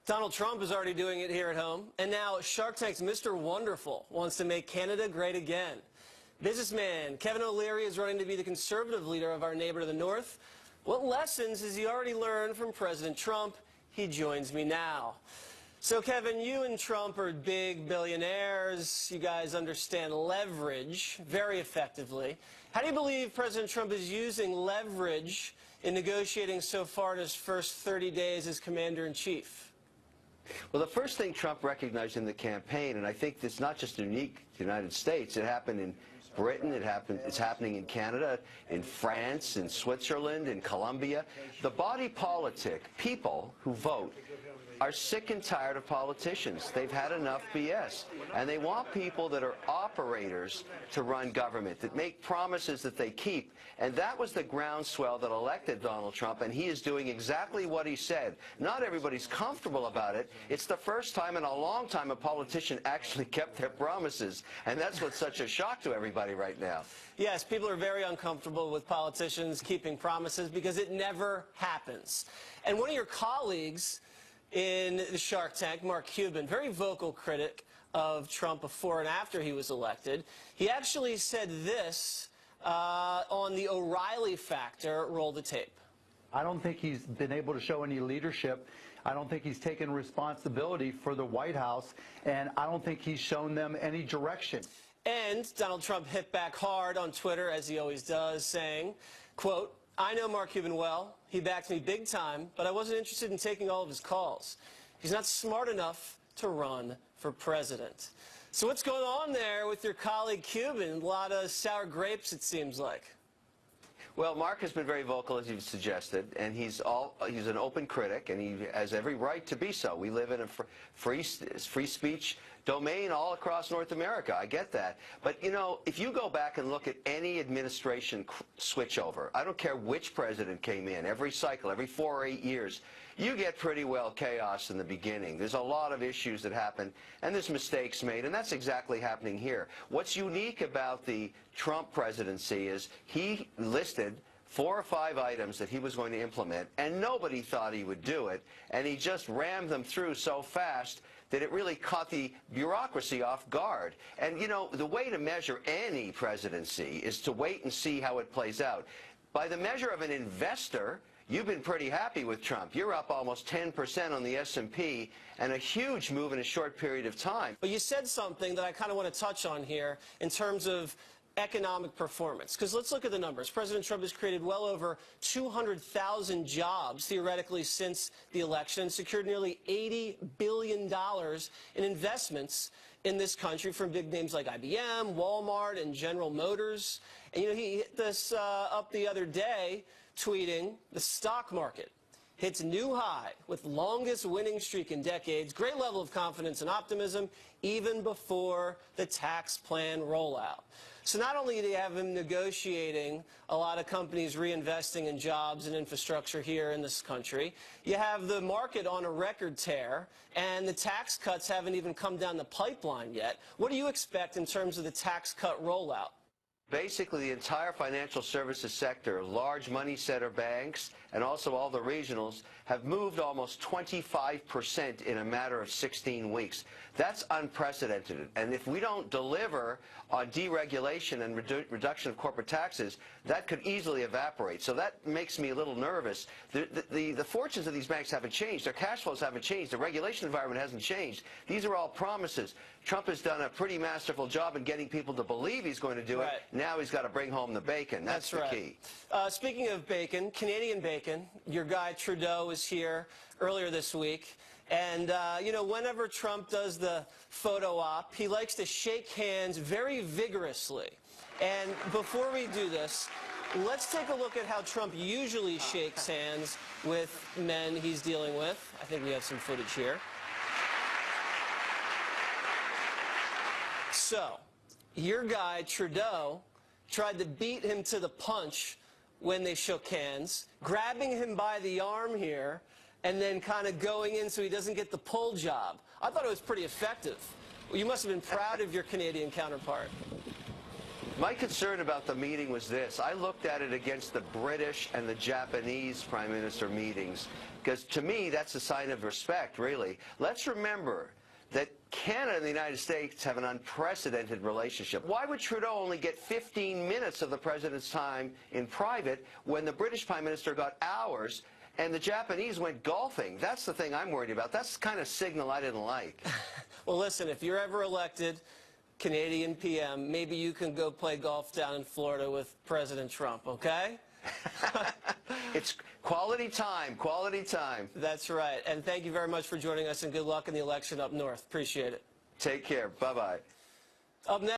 Donald Trump is already doing it here at home, and now Shark Tank's Mr. Wonderful wants to make Canada great again. Businessman Kevin O'Leary is running to be the conservative leader of our neighbor to the north. What lessons has he already learned from President Trump? He joins me now. So, Kevin, you and Trump are big billionaires. You guys understand leverage very effectively. How do you believe President Trump is using leverage in negotiating so far in his first 30 days as commander-in-chief? Well, the first thing Trump recognized in the campaign, and I think it's not just unique to the United States, it happened in Britain, it's happening in Canada, in France, in Switzerland, in Colombia. The body politic, people who vote, are sick and tired of politicians. They've had enough BS. And they want people that are operators to run government, that make promises that they keep. And that was the groundswell that elected Donald Trump, and he is doing exactly what he said. Not everybody's comfortable about it. It's the first time in a long time a politician actually kept their promises. And that's what's such a shock to everybody right now. Yes, people are very uncomfortable with politicians keeping promises because it never happens. And one of your colleagues in the Shark Tank, Mark Cuban, very vocal critic of Trump before and after he was elected. He actually said this on the O'Reilly factor. Roll the tape. I don't think he's been able to show any leadership. I don't think he's taken responsibility for the White House, and I don't think he's shown them any direction. And Donald Trump hit back hard on Twitter, as he always does, saying, quote, "I know Mark Cuban well. He backed me big time, but I wasn't interested in taking all of his calls. He's not smart enough to run for president." So what's going on there with your colleague Cuban? A lot of sour grapes, it seems like. Well, Mark has been very vocal, as you've suggested, and he's an open critic, and he has every right to be so. We live in a free speech domain all across North America. I get that. But, you know, if you go back and look at any administration switchover, I don't care which president came in, every cycle, every 4 or 8 years, you get pretty well chaos in the beginning. There's a lot of issues that happen, and there's mistakes made, and that's exactly happening here. What's unique about the Trump presidency is he listed 4 or 5 items that he was going to implement, and nobody thought he would do it, and he just rammed them through so fast that it really caught the bureaucracy off guard. And, you know, the way to measure any presidency is to wait and see how it plays out. By the measure of an investor, you've been pretty happy with Trump. You're up almost 10% on the S&P, and a huge move in a short period of time. But you said something that I kind of want to touch on here in terms of economic performance. Because let's look at the numbers. President Trump has created well over 200,000 jobs, theoretically, since the election, secured nearly $80 billion in investments in this country from big names like IBM, Walmart, and General Motors. And, you know, he hit this up the other day, tweeting, "The stock market hits new high with longest winning streak in decades. Great level of confidence and optimism even before the tax plan rollout." So not only do you have him negotiating a lot of companies reinvesting in jobs and infrastructure here in this country, you have the market on a record tear, and the tax cuts haven't even come down the pipeline yet. What do you expect in terms of the tax cut rollout? Basically, the entire financial services sector, large money center banks, and also all the regionals, have moved almost 25% in a matter of 16 weeks. That's unprecedented. And if we don't deliver on deregulation and reduction of corporate taxes, that could easily evaporate. So that makes me a little nervous. The fortunes of these banks haven't changed. Their cash flows haven't changed. The regulation environment hasn't changed. These are all promises. Trump has done a pretty masterful job in getting people to believe he's going to do it. Now he's got to bring home the bacon. That's the key. Speaking of bacon, Canadian bacon, your guy Trudeau was here earlier this week. And, you know, whenever Trump does the photo op, he likes to shake hands very vigorously. And before we do this, let's take a look at how Trump usually shakes hands with men he's dealing with. I think we have some footage here. So, your guy, Trudeau, tried to beat him to the punch when they shook hands, grabbing him by the arm here, and then kind of going in so he doesn't get the pull job. I thought it was pretty effective. Well, you must have been proud of your Canadian counterpart. My concern about the meeting was this. I looked at it against the British and the Japanese Prime Minister meetings. Because to me, that's a sign of respect, really. Let's remember that Canada and the United States have an unprecedented relationship. Why would Trudeau only get 15 minutes of the president's time in private when the British Prime Minister got hours and the Japanese went golfing? That's the thing I'm worried about. That's the kind of signal I didn't like. Well, listen, if you're ever elected Canadian PM, maybe you can go play golf down in Florida with President Trump, okay? It's quality time, quality time. That's right. And thank you very much for joining us, and good luck in the election up north. Appreciate it. Take care. Bye-bye. Up next.